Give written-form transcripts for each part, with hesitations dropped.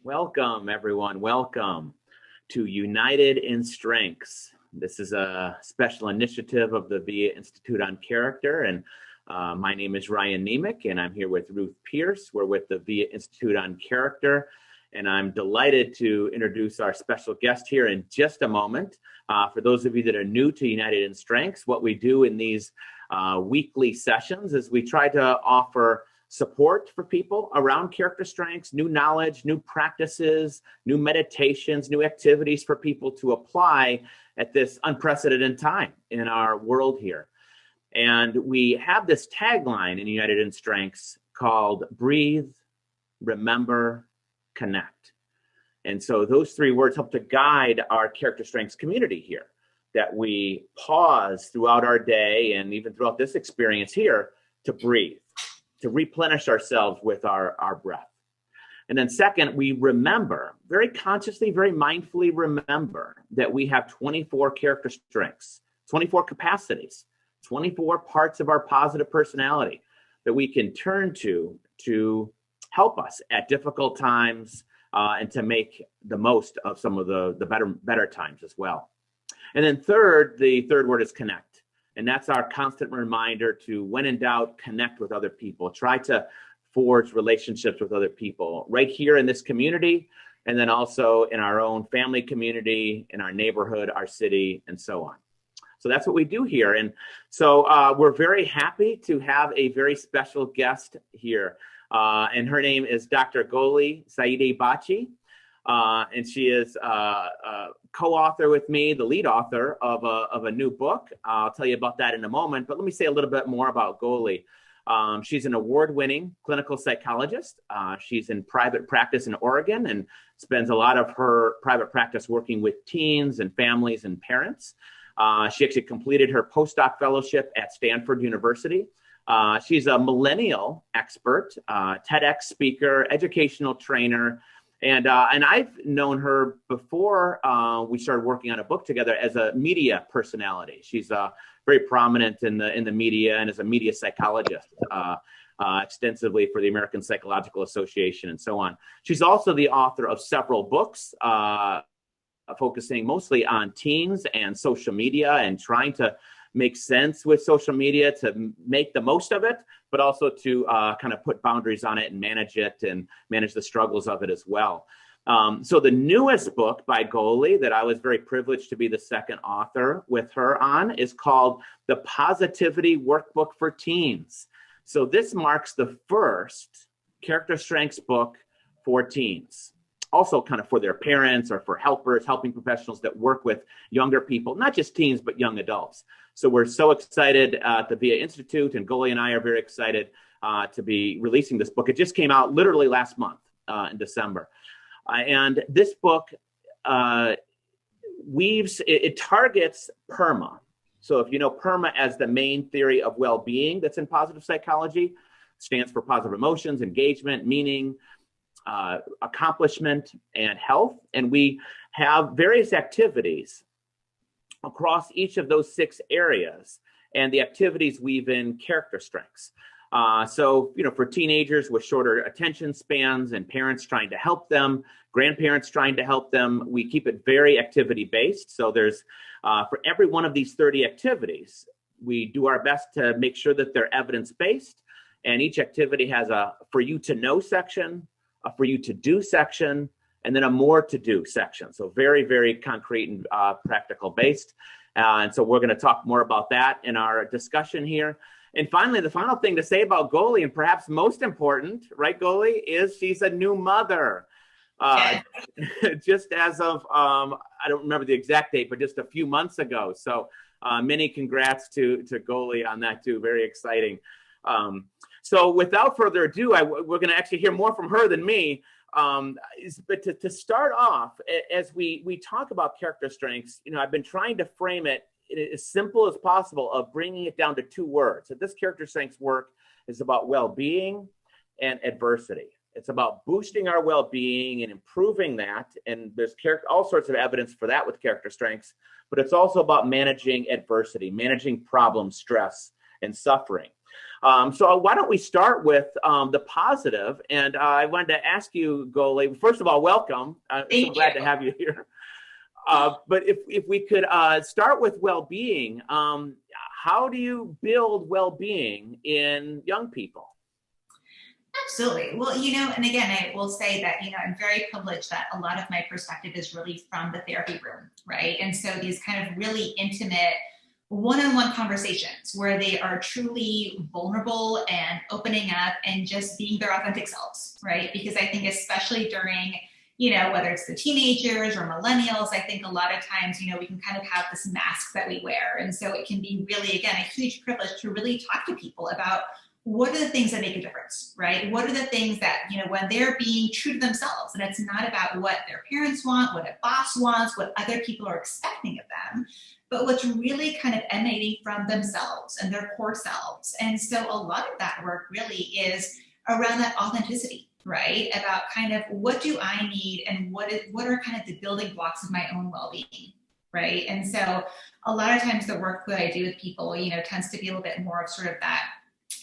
Welcome, everyone. Welcome to United in Strengths. This is a special initiative of the VIA Institute on Character, and my name is Ryan Nemec, and I'm here with Ruth Pierce. We're with the VIA Institute on Character, and I'm delighted to introduce our special guest here in just a moment. For those of you that are new to United in Strengths, what we do in these weekly sessions is we try to offer support for people around character strengths, new knowledge, new practices, new meditations, new activities for people to apply at this unprecedented time in our world here. And we have this tagline in United in Strengths called Breathe, Remember, Connect. And so those three words help to guide our character strengths community here, that we pause throughout our day and even throughout this experience here to breathe, to replenish ourselves with our breath. And then second, we remember, very consciously, very mindfully remember that we have 24 character strengths, 24 capacities, 24 parts of our positive personality that we can turn to help us at difficult times and to make the most of some of the better times as well. And then third, the third word is connect. And that's our constant reminder to, when in doubt, connect with other people. Try to forge relationships with other people right here in this community, and then also in our own family community, in our neighborhood, our city, and so on. So that's what we do here. And so we're very happy to have a very special guest here. And her name is Dr. Goali Saedi Bocci. And she is a co-author with me, the lead author of a new book. I'll tell you about that in a moment, but let me say a little bit more about Goali. She's an award-winning clinical psychologist. She's in private practice in Oregon and spends a lot of her private practice working with teens and families and parents. She actually completed her postdoc fellowship at Stanford University. She's a millennial expert, TEDx speaker, educational trainer, and I've known her before we started working on a book together as a media personality. She's very prominent in the media and is a media psychologist extensively for the American Psychological Association and so on. She's also the author of several books focusing mostly on teens and social media and trying to make sense with social media to make the most of it, but also to kind of put boundaries on it and manage the struggles of it as well. So the newest book by Goali that I was very privileged to be the second author with her on is called The Positivity Workbook for Teens. So this marks the first character strengths book for teens. Also kind of for their parents or for helpers, helping professionals that work with younger people, not just teens, but young adults. So we're so excited at the VIA Institute, and Goali and I are very excited to be releasing this book. It just came out literally last month in December. And this book it targets PERMA. So if you know PERMA as the main theory of well-being that's in positive psychology, stands for positive emotions, engagement, meaning, accomplishment, and health. And we have various activities across each of those 6 areas, and the activities weave in character strengths. So, for teenagers with shorter attention spans and parents trying to help them, grandparents trying to help them, we keep it very activity-based. So there's, for every one of these 30 activities, we do our best to make sure that they're evidence-based, and each activity has a for you to know section, a for you to do section, and then a more to do section. So very, very concrete and practical based. And so we're going to talk more about that in our discussion here. And finally, the final thing to say about Goali, and perhaps most important, right, Goali, is she's a new mother. Just as of, I don't remember the exact date, but just a few months ago. So many congrats to Goali on that too. Very exciting. So without further ado, we're going to actually hear more from her than me. But to start off, as we talk about character strengths, I've been trying to frame it as simple as possible of bringing it down to 2 words. So this character strengths work is about well-being and adversity. It's about boosting our well-being and improving that. And there's all sorts of evidence for that with character strengths, but it's also about managing adversity, managing problems, stress, and suffering. So why don't we start with the positive? And I wanted to ask you, Goali, first of all, welcome. I'm so glad to have you here. But if we could start with well-being, how do you build well-being in young people? Absolutely. Well, and again, I will say that, I'm very privileged that a lot of my perspective is really from the therapy room, right? And so these kind of really intimate one-on-one conversations where they are truly vulnerable and opening up and just being their authentic selves, right? Because I think especially during, whether it's the teenagers or millennials, I think a lot of times, we can kind of have this mask that we wear. And so it can be really, again, a huge privilege to really talk to people about what are the things that make a difference, right? What are the things that, when they're being true to themselves, and it's not about what their parents want, what a boss wants, what other people are expecting of them, but what's really kind of emanating from themselves and their core selves. And so a lot of that work really is around that authenticity, right? About kind of what do I need and what are kind of the building blocks of my own well-being, right? And so a lot of times the work that I do with people, tends to be a little bit more of sort of that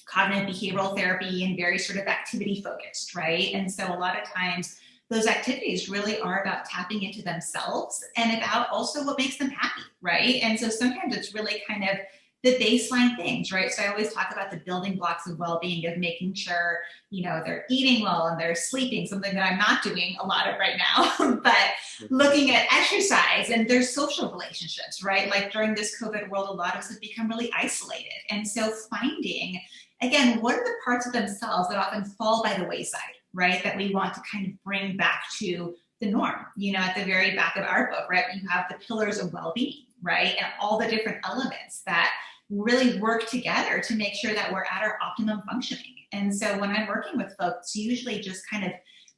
cognitive behavioral therapy and very sort of activity focused, right? And so a lot of times those activities really are about tapping into themselves and about also what makes them happy, right? And so sometimes it's really kind of the baseline things, right? So I always talk about the building blocks of well-being, of making sure, they're eating well and they're sleeping, something that I'm not doing a lot of right now, but looking at exercise and their social relationships, right? Like during this COVID world, a lot of us have become really isolated. And so finding, again, what are the parts of themselves that often fall by the wayside, right? That we want to kind of bring back to the norm. At the very back of our book, right? You have the pillars of well-being, right? And all the different elements that really work together to make sure that we're at our optimum functioning. And so when I'm working with folks, usually just kind of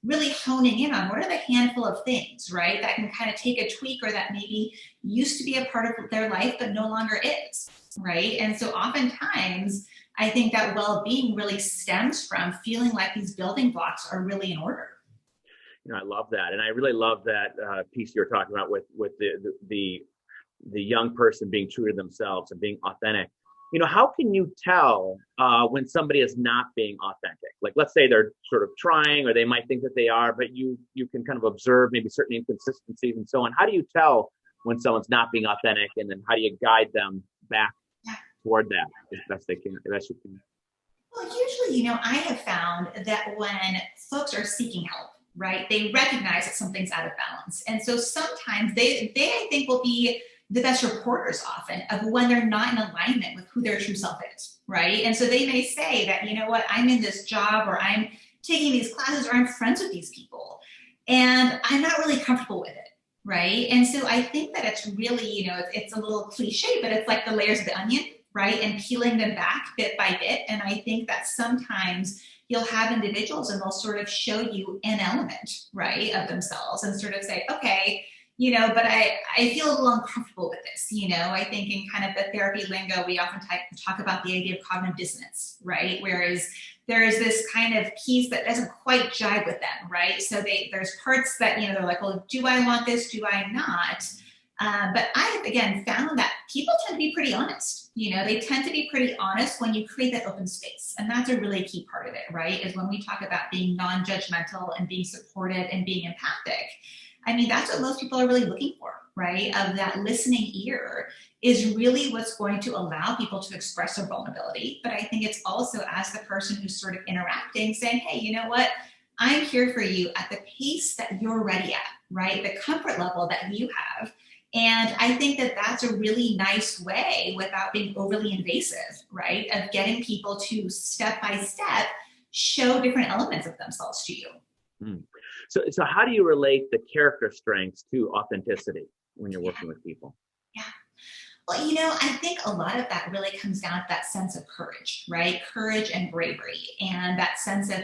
really honing in on what are the handful of things, right? That can kind of take a tweak or that maybe used to be a part of their life, but no longer is, right? And so oftentimes, I think that well-being really stems from feeling like these building blocks are really in order. I love that, and I really love that piece you're talking about with the young person being true to themselves and being authentic. How can you tell when somebody is not being authentic? Like, let's say they're sort of trying, or they might think that they are, but you can kind of observe maybe certain inconsistencies and so on. How do you tell when someone's not being authentic, and then how do you guide them back toward that as best they can, as best you can? Well, usually, I have found that when folks are seeking help, right, they recognize that something's out of balance. And so sometimes they I think, will be the best reporters often of when they're not in alignment with who their true self is, right? And so they may say that, I'm in this job, or I'm taking these classes, or I'm friends with these people, and I'm not really comfortable with it, right? And so I think that it's really, it's a little cliche, but it's like the layers of the onion, right? And peeling them back bit by bit. And I think that sometimes you'll have individuals and they'll sort of show you an element, right, of themselves and sort of say, okay, but I feel a little uncomfortable with this. I think in kind of the therapy lingo, we often talk about the idea of cognitive dissonance, right? Whereas there is this kind of piece that doesn't quite jive with them, right? So there's parts that, they're like, well, do I want this? Do I not? But I have, again, found that people tend to be pretty honest. They tend to be pretty honest when you create that open space. And that's a really key part of it, right? Is when we talk about being non-judgmental and being supportive and being empathic. I mean, that's what most people are really looking for, right? Of that listening ear is really what's going to allow people to express their vulnerability. But I think it's also as the person who's sort of interacting saying, hey, you know what? I'm here for you at the pace that you're ready at, right? The comfort level that you have. And I think that that's a really nice way, without being overly invasive, right, of getting people to step by step show different elements of themselves to you. So how do you relate the character strengths to authenticity when you're working with people? Yeah. Well, I think a lot of that really comes down to that sense of courage, right? Courage and bravery, and that sense of,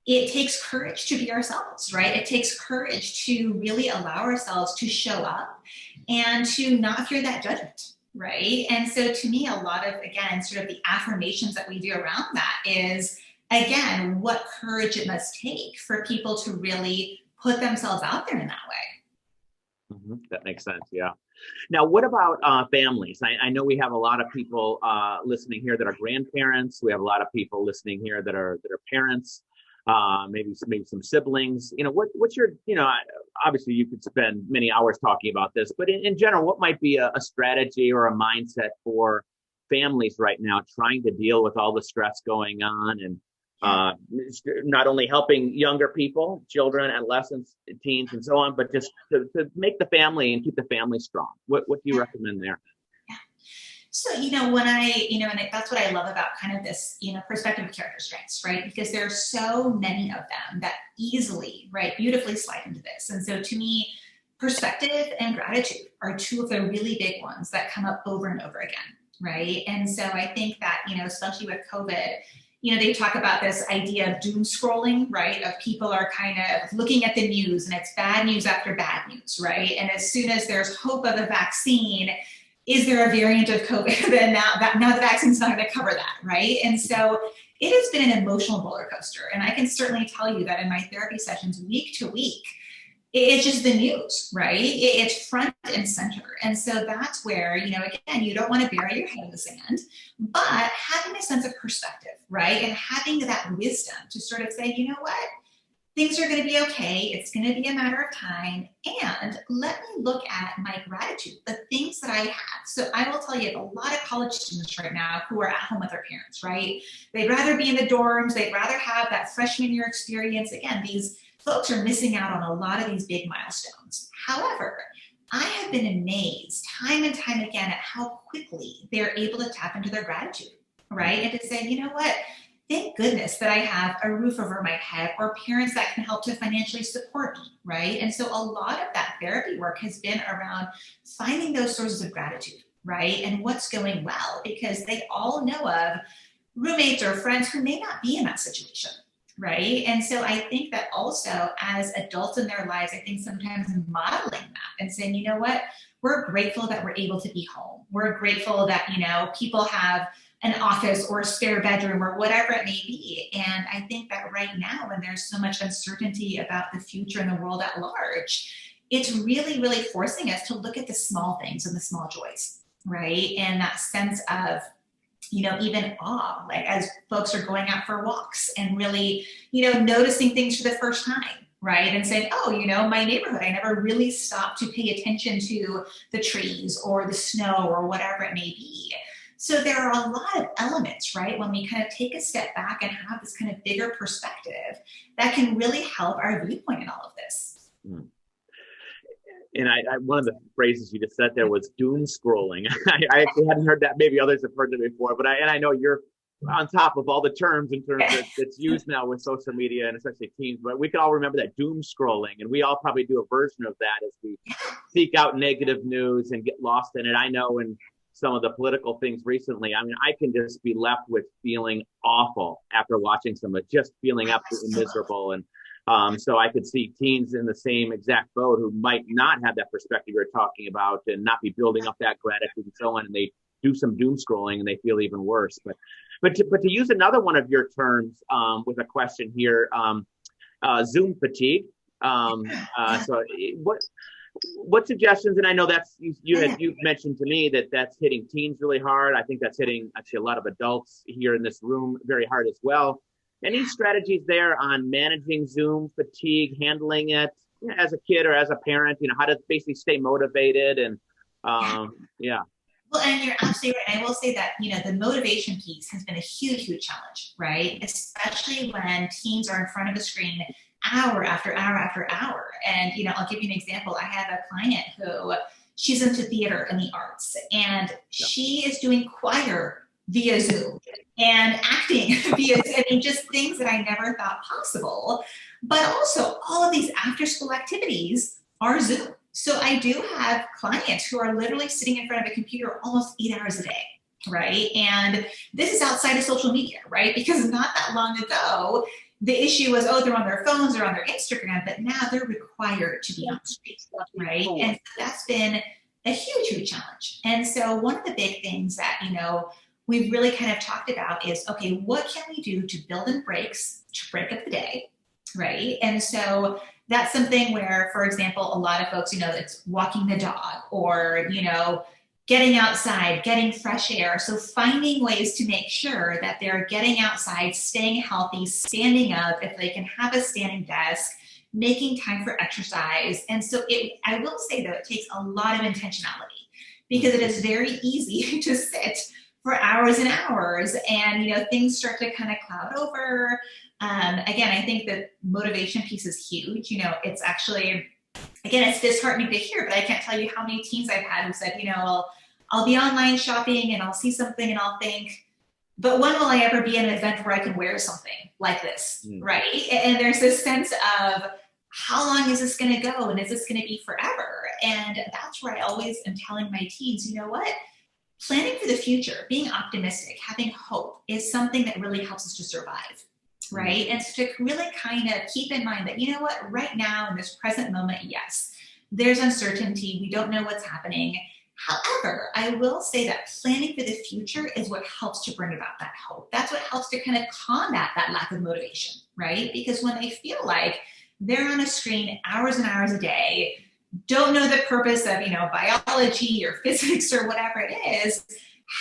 it takes courage to be ourselves, right? It takes courage to really allow ourselves to show up and to not fear that judgment, right? And so to me, a lot of, again, sort of the affirmations that we do around that is, again, what courage it must take for people to really put themselves out there in that way. That makes sense. Yeah. Now, what about families? I know we have a lot of people listening here that are grandparents. We have a lot of people listening here that are parents. Maybe some siblings. What's your obviously you could spend many hours talking about this, but in general, what might be a strategy or a mindset for families right now trying to deal with all the stress going on and not only helping younger people, children, adolescents, teens, and so on, but just to make the family and keep the family strong. What do you recommend there? So, that's what I love about kind of this, perspective of character strengths, right? Because there are so many of them that easily, right, beautifully slide into this. And so to me, perspective and gratitude are two of the really big ones that come up over and over again, right? And so I think that, especially with COVID, they talk about this idea of doom scrolling, right? Of people are kind of looking at the news and it's bad news after bad news, right? And as soon as there's hope of a vaccine, is there a variant of COVID? Then now the vaccine's not going to cover that, right? And so it has been an emotional roller coaster. And I can certainly tell you that in my therapy sessions, week to week, it's just the news, right? It's front and center. And so that's where, again, you don't want to bury your head in the sand, but having a sense of perspective, right? And having that wisdom to sort of say, you know what? Things are going to be okay. It's going to be a matter of time. And let me look at my gratitude, the things that I have. So I will tell you, a lot of college students right now who are at home with their parents, right? They'd rather be in the dorms. They'd rather have that freshman year experience. Again, these folks are missing out on a lot of these big milestones. However, I have been amazed time and time again at how quickly they're able to tap into their gratitude, right? And to say, you know what? Thank goodness that I have a roof over my head or parents that can help to financially support me, right? And so a lot of that therapy work has been around finding those sources of gratitude, right? And what's going well, because they all know of roommates or friends who may not be in that situation, right? And so I think that also as adults in their lives, I think sometimes modeling that and saying, you know what, we're grateful that we're able to be home. We're grateful that, people have an office or a spare bedroom or whatever it may be. And I think that right now, when there's so much uncertainty about the future and the world at large, it's really, really forcing us to look at the small things and the small joys, right? And that sense of, even awe, like as folks are going out for walks and really, noticing things for the first time, right? And saying, oh, my neighborhood, I never really stopped to pay attention to the trees or the snow or whatever it may be. So there are a lot of elements, right, when we kind of take a step back and have this kind of bigger perspective that can really help our viewpoint in all of this. And I one of the phrases you just said there was doom scrolling. I actually hadn't heard that. Maybe others have heard it before, but I know you're on top of all the terms in terms that's used now with social media and especially teens. But we can all remember that doom scrolling, and we all probably do a version of that as we seek out negative news and get lost in it. I know in some of the political things recently, I mean, I can just be left with feeling awful after watching some of it, just feeling absolutely miserable. And so I could see teens in the same exact boat who might not have that perspective you're talking about and not be building up that gratitude and so on. And they do some doom scrolling and they feel even worse. But to use another one of your terms with a question here, Zoom fatigue. So what suggestions, and I know that's you've mentioned to me that's hitting teens really hard. I think that's hitting actually a lot of adults here in this room very hard as well. Any strategies there on managing Zoom fatigue, handling it as a kid or as a parent, how to basically stay motivated and yeah. Well, and you're absolutely right. I will say that, the motivation piece has been a huge, huge challenge, right? Especially when teens are in front of a screen hour after hour after hour. And, I'll give you an example. I have a client who she's into theater and the arts, and she is doing choir via Zoom and acting via, just things that I never thought possible. But also all of these after school activities are Zoom. So I do have clients who are literally sitting in front of a computer almost 8 hours a day, right? And this is outside of social media, right? Because not that long ago, the issue was, they're on their phones, they're on their Instagram, but now they're required to be on screen, right? And that's been a huge, huge challenge. And so one of the big things that, we've really kind of talked about is, okay, what can we do to build in breaks to break up the day, right? And so that's something where, for example, a lot of folks, it's walking the dog or, getting outside, getting fresh air. So finding ways to make sure that they're getting outside, staying healthy, standing up, if they can have a standing desk, making time for exercise. And so I will say though, it takes a lot of intentionality because it is very easy to sit for hours and hours and, things start to kind of cloud over. Again, I think the motivation piece is huge. It's actually, again, it's disheartening to hear, but I can't tell you how many teens I've had who said, I'll be online shopping and I'll see something and I'll think, but when will I ever be in an event where I can wear something like this, right? And there's this sense of how long is this going to go? And is this going to be forever? And that's where I always am telling my teens, you know what? Planning for the future, being optimistic, having hope is something that really helps us to survive, right? And so to really kind of keep in mind that, right now in this present moment, yes, there's uncertainty. We don't know what's happening. However, I will say that planning for the future is what helps to bring about that hope. That's what helps to kind of combat that lack of motivation, right? Because when they feel like they're on a screen hours and hours a day, don't know the purpose of, biology or physics or whatever it is,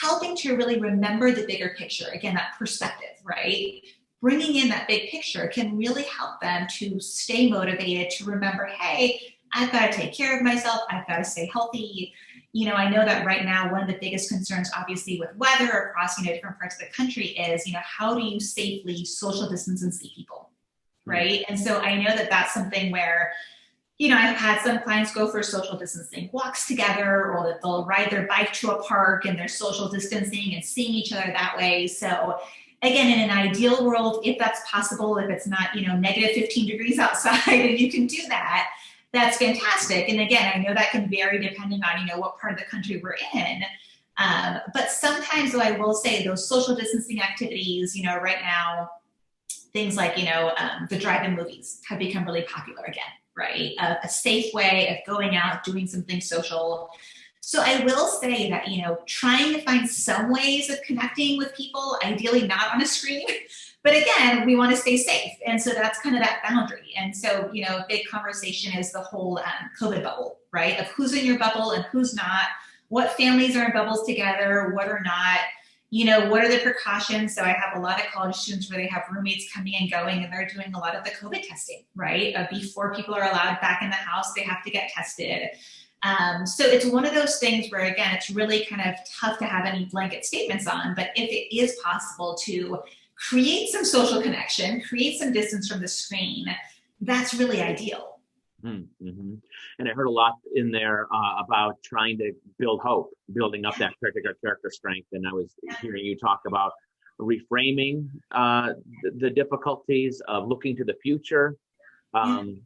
helping to really remember the bigger picture. Again, that perspective, right? Bringing in that big picture can really help them to stay motivated, to remember, hey, I've got to take care of myself. I've got to stay healthy. I know that right now, one of the biggest concerns, obviously, with weather across, different parts of the country is, how do you safely social distance and see people, right? And so I know that that's something where, I've had some clients go for social distancing walks together, or that they'll ride their bike to a park and they're social distancing and seeing each other that way. So again, in an ideal world, if that's possible, if it's not, negative 15 degrees outside and you can do that, that's fantastic. And again, I know that can vary depending on, what part of the country we're in. But sometimes, though, I will say those social distancing activities, right now, things like, the drive-in movies have become really popular again, right? A safe way of going out, doing something social. So I will say that, trying to find some ways of connecting with people, ideally not on a screen, but again, we want to stay safe. And so that's kind of that boundary. And so, a big conversation is the whole COVID bubble, right? Of who's in your bubble and who's not, what families are in bubbles together, what are not, what are the precautions? So I have a lot of college students where they have roommates coming and going, and they're doing a lot of the COVID testing, right? Before people are allowed back in the house, they have to get tested. So it's one of those things where, again, it's really kind of tough to have any blanket statements on, but if it is possible to create some social connection, create some distance from the screen, that's really ideal. Mm-hmm. And I heard a lot in there about trying to build hope, building up that particular character strength. And I was hearing you talk about reframing the difficulties of looking to the future. Other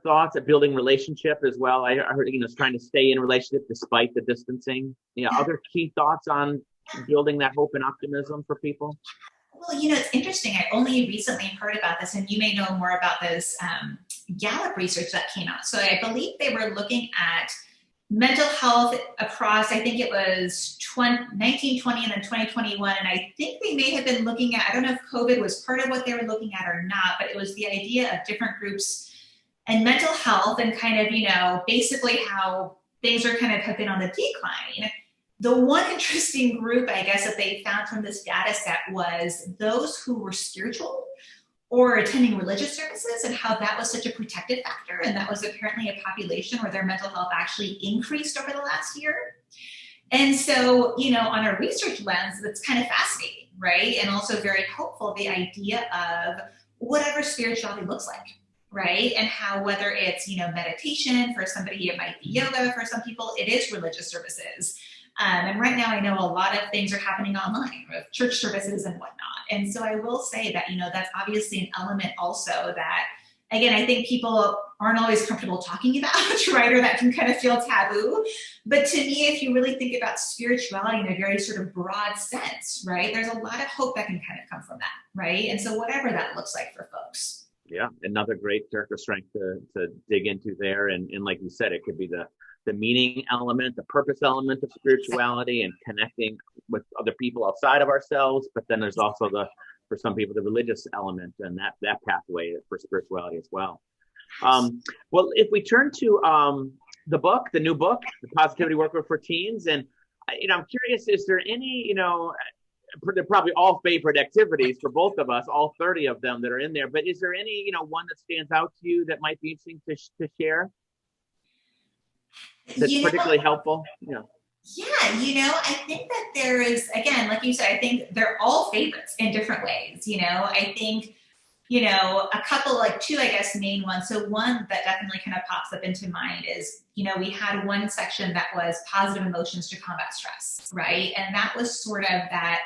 thoughts of building relationship as well. I heard, trying to stay in a relationship despite the distancing. Other key thoughts on building that hope and optimism for people? Well, it's interesting. I only recently heard about this, and you may know more about this Gallup research that came out. So I believe they were looking at mental health across, I think it was 1920 and then 2021. And I think they may have been looking at, I don't know if COVID was part of what they were looking at or not, but it was the idea of different groups and mental health and kind of, basically how things are kind of have been on the decline. The one interesting group, I guess, that they found from this data set was those who were spiritual or attending religious services, and how that was such a protective factor. And that was apparently a population where their mental health actually increased over the last year. And so, on a research lens, that's kind of fascinating, right? And also very hopeful, the idea of whatever spirituality looks like, right? And how, whether it's, meditation, for somebody, it might be yoga, for some people, it is religious services. And right now I know a lot of things are happening online with church services and whatnot. And so I will say that, that's obviously an element also that, again, I think people aren't always comfortable talking about, right? Or that can kind of feel taboo. But to me, if you really think about spirituality in a very sort of broad sense, right? There's a lot of hope that can kind of come from that, right? And so whatever that looks like for folks. Yeah, another great character strength to dig into there. And like you said, it could be the meaning element, the purpose element of spirituality and connecting with other people outside of ourselves. But then there's also for some people, the religious element and that pathway for spirituality as well. Well, if we turn to the new book, The Positivity Worker for Teens, and I'm curious, is there any, they're probably all favorite activities for both of us, all 30 of them that are in there, but is there any, one that stands out to you that might be interesting to share? That's particularly helpful? Yeah. Yeah, I think that there is, again, like you said, I think they're all favorites in different ways. I think, a couple, like two, I guess, main ones. So one that definitely kind of pops up into mind is, we had one section that was positive emotions to combat stress, right? And that was sort of that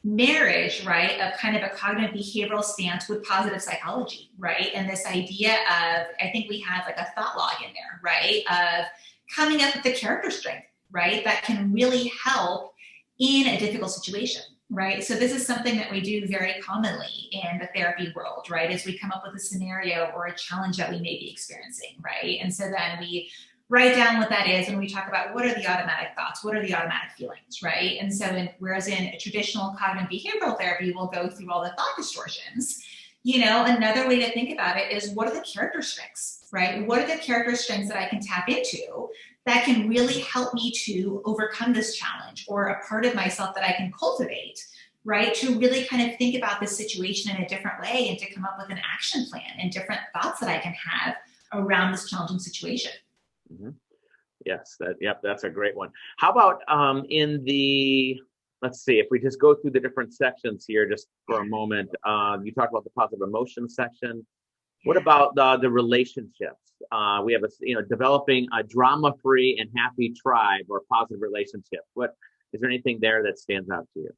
marriage, right, of kind of a cognitive behavioral stance with positive psychology, right? And this idea of, I think we had like a thought log in there, right, of coming up with the character strength, right, that can really help in a difficult situation, right? So this is something that we do very commonly in the therapy world, right, is we come up with a scenario or a challenge that we may be experiencing, right? And so then we write down what that is and we talk about what are the automatic thoughts, what are the automatic feelings, right? And so whereas in a traditional cognitive behavioral therapy, we'll go through all the thought distortions, another way to think about it is what are the character strengths, right? What are the character strengths that I can tap into that can really help me to overcome this challenge, or a part of myself that I can cultivate, right? To really kind of think about this situation in a different way and to come up with an action plan and different thoughts that I can have around this challenging situation. Mm-hmm. Yes, that's a great one. How about let's see, if we just go through the different sections here just for a moment. You talked about the positive emotions section. What about the relationships? We have developing a drama-free and happy tribe or positive relationship. Is there anything there that stands out to you?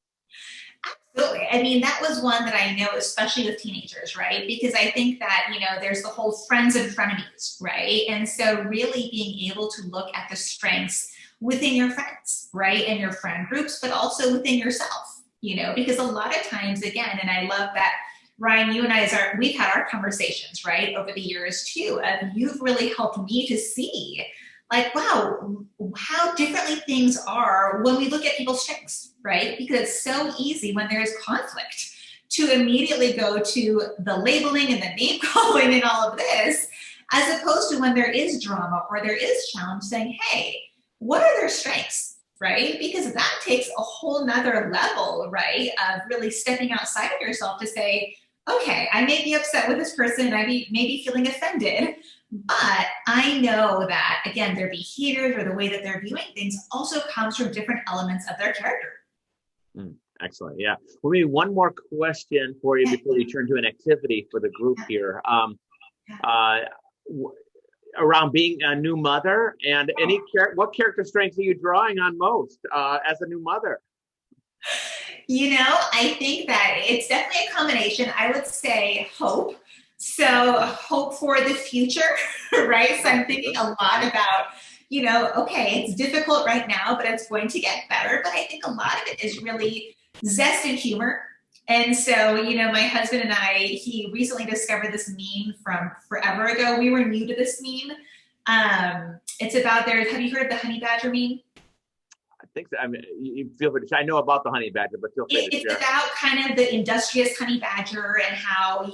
Absolutely. I mean, that was one that I know, especially with teenagers, right? Because I think that, there's the whole friends and frenemies, right? And so really being able to look at the strengths within your friends, right? And your friend groups, but also within yourself, because a lot of times, again, and I love that, Ryan, you and we've had our conversations, right, over the years too, and you've really helped me to see, like, wow, how differently things are when we look at people's strengths, right? Because it's so easy when there's conflict to immediately go to the labeling and the name calling and all of this, as opposed to when there is drama or there is challenge, saying, hey, what are their strengths, right? Because that takes a whole nother level, right, of really stepping outside of yourself to say, okay, I may be upset with this person and I may be feeling offended, but I know that, again, their behaviors or the way that they're viewing things also comes from different elements of their character. Excellent. Yeah. Well, maybe one more question for you before we turn to an activity for the group here. Around being a new mother, and what character strengths are you drawing on most as a new mother? I think that it's definitely a combination. I would say hope. So hope for the future, right? So I'm thinking a lot about, okay, it's difficult right now, but it's going to get better. But I think a lot of it is really zest and humor. And so, my husband and he recently discovered this meme from forever ago. We were new to this meme. It's about have you heard of the honey badger meme? I think so. I mean, you feel free to share. I know about the honey badger, but feel free to share. It's about kind of the industrious honey badger and how,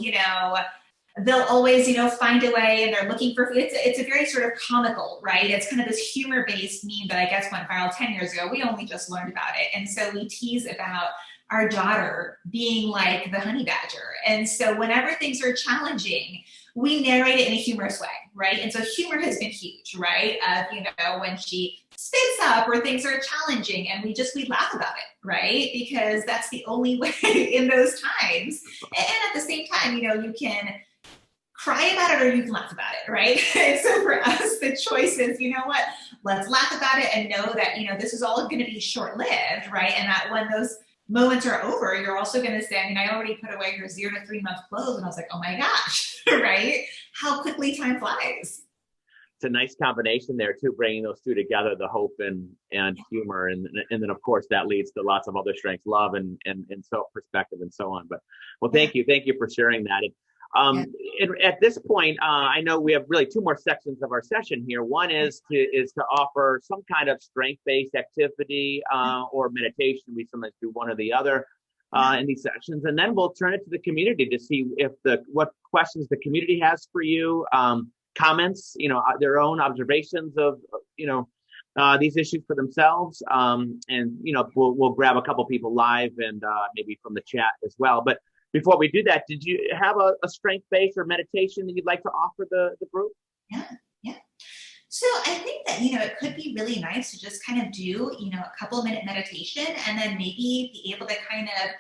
they'll always, find a way, and they're looking for food. It's a very sort of comical, right? It's kind of this humor-based meme that I guess went viral 10 years ago. We only just learned about it. And so we tease about our daughter being like the honey badger. And so whenever things are challenging, we narrate it in a humorous way, right? And so humor has been huge, right? When she spits up or things are challenging, and we laugh about it, right? Because that's the only way in those times. And at the same time, you can cry about it or you can laugh about it, right? And so for us, the choice is, let's laugh about it and know that, this is all going to be short-lived, right? And that when those moments are over, you're also going to say, I already put away your 0 to 3 month clothes. And I was like, oh my gosh, right? How quickly time flies. It's a nice combination there too, bringing those two together, the hope and humor. And then of course that leads to lots of other strengths, love and self-perspective and so on. But thank you for sharing that. At this point, I know we have really two more sections of our session here. One is to offer some kind of strength-based activity or meditation. We sometimes do one or the other. in these sessions, and then we'll turn it to the community to see if what questions the community has for you, comments, their own observations of these issues for themselves, and we'll grab a couple people live and maybe from the chat as well. But before we do that, did you have a strength-based or meditation that you'd like to offer the group? Yeah. So I think that, it could be really nice to just kind of do, a couple of minute meditation, and then maybe be able to kind of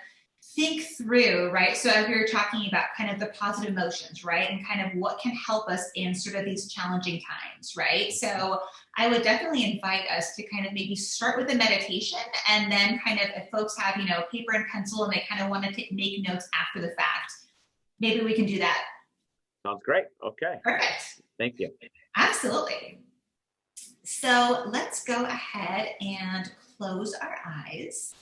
think through, right? So as we were talking about kind of the positive emotions, right? And kind of what can help us in sort of these challenging times, right? So I would definitely invite us to kind of maybe start with a meditation, and then kind of if folks have, paper and pencil and they kind of want to make notes after the fact, maybe we can do that. Sounds great. Okay. Perfect. Thank you. Absolutely. So let's go ahead and close our eyes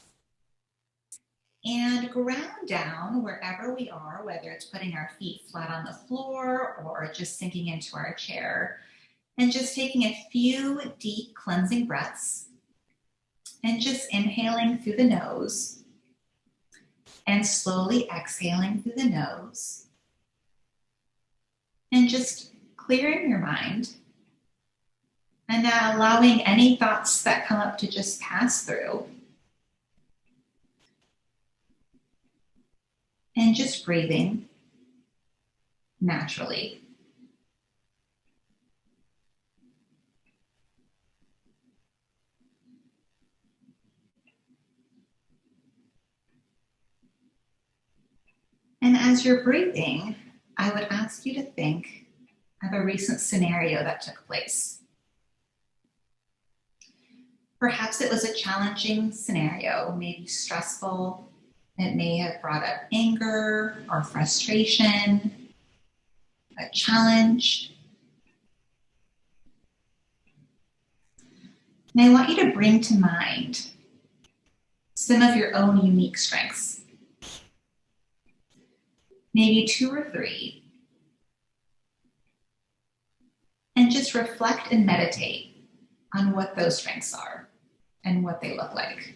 and ground down wherever we are, whether it's putting our feet flat on the floor or just sinking into our chair, and just taking a few deep cleansing breaths and just inhaling through the nose and slowly exhaling through the nose, and just clearing your mind. And now allowing any thoughts that come up to just pass through. And just breathing naturally. And as you're breathing, I would ask you to think of a recent scenario that took place. Perhaps it was a challenging scenario, maybe stressful. It may have brought up anger or frustration, a challenge. And I want you to bring to mind some of your own unique strengths. Maybe 2 or 3. And just reflect and meditate on what those strengths are and what they look like.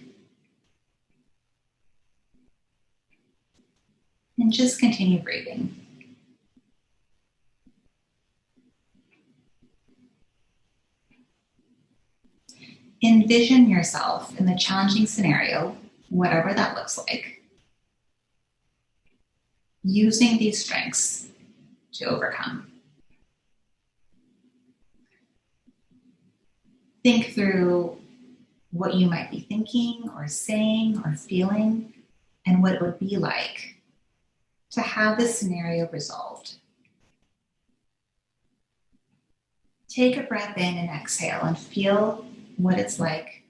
And just continue breathing. Envision yourself in the challenging scenario, whatever that looks like, using these strengths to overcome. Think through what you might be thinking or saying or feeling, and what it would be like to have this scenario resolved. Take a breath in and exhale and feel what it's like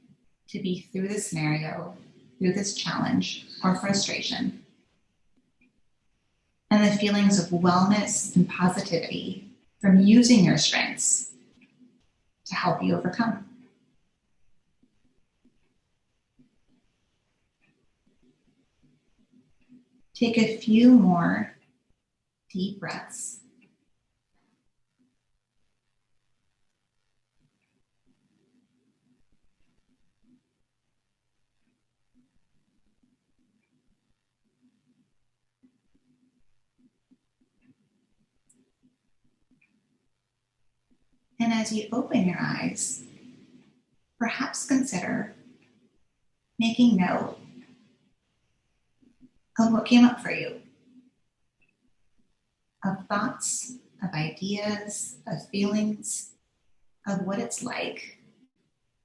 to be through this scenario, through this challenge or frustration, and the feelings of wellness and positivity from using your strengths to help you overcome. Take a few more deep breaths. And as you open your eyes, perhaps consider making note of what came up for you, of thoughts, of ideas, of feelings, of what it's like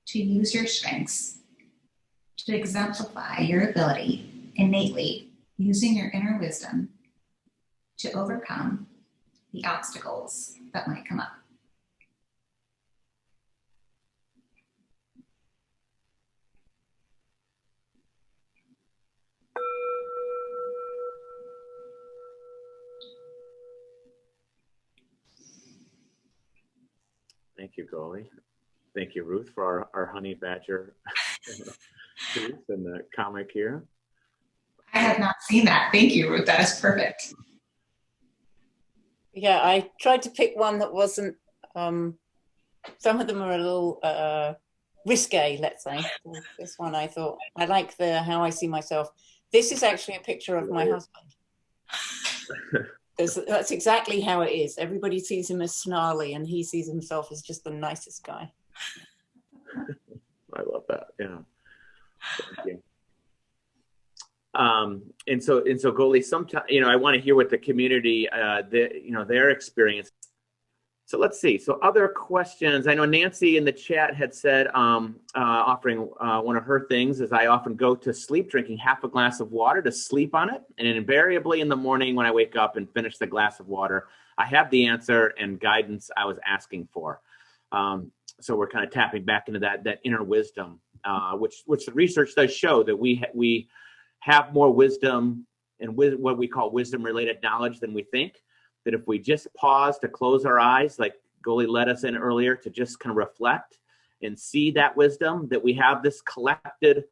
to use your strengths to exemplify your ability innately, using your inner wisdom to overcome the obstacles that might come up. Thank you, Goali. Thank you, Ruth, for our honey badger piece and the comic here. I have not seen that. Thank you, Ruth. That is perfect. Yeah, I tried to pick one that wasn't, some of them are a little risque, let's say. This one I thought, I like how I see myself This is actually a picture of my husband. That's exactly how it is. Everybody sees him as snarly, and he sees himself as just the nicest guy. I love that. Yeah. Thank you. And so Goali, sometimes, I want to hear what the community, their experience. So let's see. So other questions. I know Nancy in the chat had said, offering one of her things is I often go to sleep drinking half a glass of water to sleep on it. And invariably in the morning when I wake up and finish the glass of water, I have the answer and guidance I was asking for. So we're kind of tapping back into that inner wisdom, which the research does show that we have more wisdom and what we call wisdom-related knowledge than we think. That if we just pause to close our eyes, like Goali led us in earlier, to just kind of reflect and see that wisdom, that we have this collected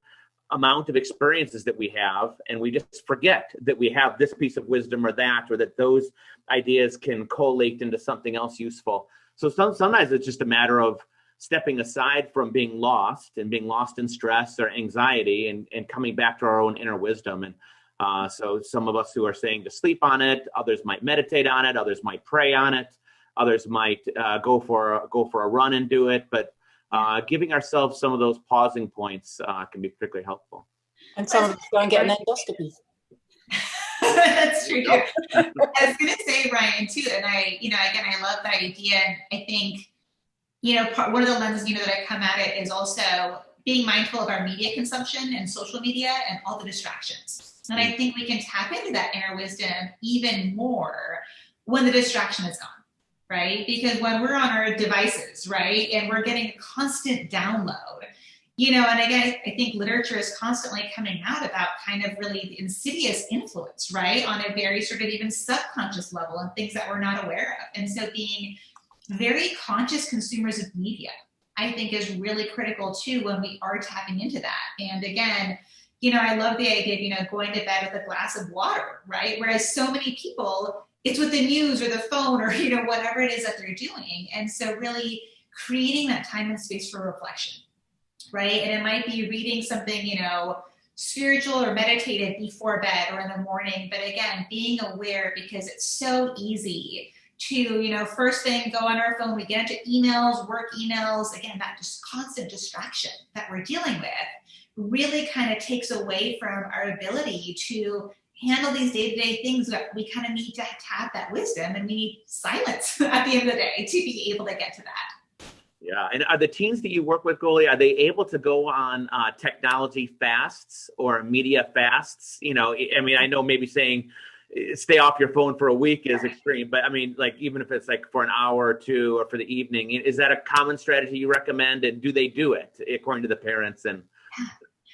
amount of experiences that we have, and we just forget that we have this piece of wisdom or that those ideas can collate into something else useful. So sometimes it's just a matter of stepping aside from being lost in stress or anxiety and coming back to our own inner wisdom. And so some of us who are saying to sleep on it, others might meditate on it, others might pray on it, others might go for a run and do it. But giving ourselves some of those pausing points can be particularly helpful. And some of us go and get an endoscopy. That's true. I was going to say, Ryan, too, and I love that idea. And I think, one of the lenses, that I come at it is also being mindful of our media consumption and social media and all the distractions. And I think we can tap into that inner wisdom even more when the distraction is gone, right? Because when we're on our devices, right, and we're getting a constant download, and again, I think literature is constantly coming out about kind of really the insidious influence, right, on a very sort of even subconscious level and things that we're not aware of. And so being very conscious consumers of media, I think, is really critical too when we are tapping into that. And again, I love the idea of, going to bed with a glass of water, right? Whereas so many people, it's with the news or the phone or, whatever it is that they're doing. And so really creating that time and space for reflection, right? And it might be reading something, spiritual or meditative before bed or in the morning. But again, being aware, because it's so easy to, first thing, go on our phone, we get into emails, work emails, again, that just constant distraction that we're dealing with really kind of takes away from our ability to handle these day-to-day things that we kind of need to tap that wisdom, and we need silence at the end of the day to be able to get to that. Yeah, and are the teens that you work with, Goali, are they able to go on technology fasts or media fasts? I know maybe saying stay off your phone for a week is extreme, but even if it's like for an hour or two or for the evening, is that a common strategy you recommend? And do they do it according to the parents? And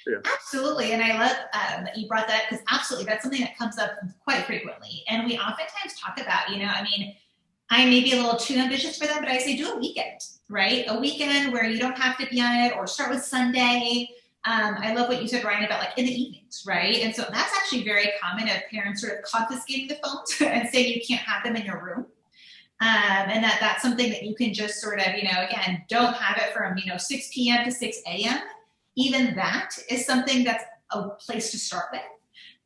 yeah. Absolutely. And I love that you brought that, because absolutely, that's something that comes up quite frequently. And we oftentimes talk about, I may be a little too ambitious for them, but I say do a weekend, right? A weekend where you don't have to be on it, or start with Sunday. I love what you said, Ryan, about like in the evenings, right? And so that's actually very common, of parents sort of confiscating the phones and saying you can't have them in your room. And that's something that you can just sort of, again, don't have it from, 6 p.m. to 6 a.m. Even that is something that's a place to start with.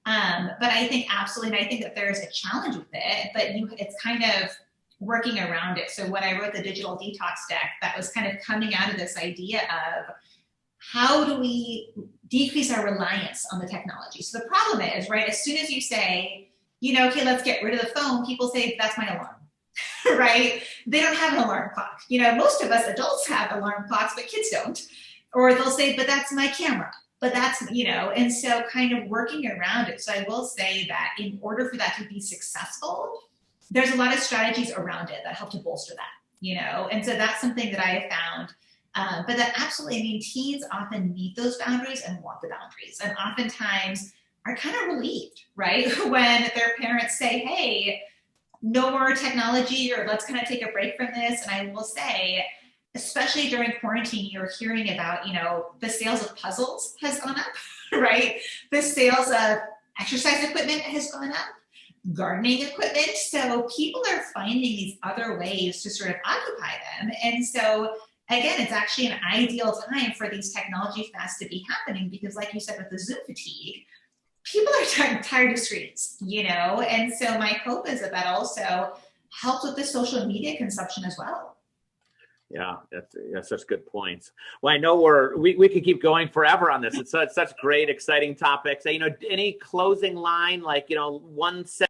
But I think absolutely, and I think that there's a challenge with it, but it's kind of working around it. So when I wrote the digital detox deck, that was kind of coming out of this idea of how do we decrease our reliance on the technology? So the problem is, right, as soon as you say, okay, let's get rid of the phone, people say, that's my alarm, right? They don't have an alarm clock. Most of us adults have alarm clocks, but kids don't. Or they'll say, but that's my camera. But that's, and so kind of working around it. So I will say that in order for that to be successful, there's a lot of strategies around it that help to bolster that, and so that's something that I have found. But that absolutely, teens often need those boundaries and want the boundaries, and oftentimes are kind of relieved, right? When their parents say, hey, no more technology, or let's kind of take a break from this. And I will say, especially during quarantine, you're hearing about, the sales of puzzles has gone up, right? The sales of exercise equipment has gone up, gardening equipment. So people are finding these other ways to sort of occupy them. And so again, it's actually an ideal time for these technology fasts to be happening, because like you said, with the Zoom fatigue, people are tired of screens, and so my hope is that that also helps with the social media consumption as well. Yeah, that's such good points. Well, I know we could keep going forever on this. It's such great, exciting topics. Any closing line, like, one sentence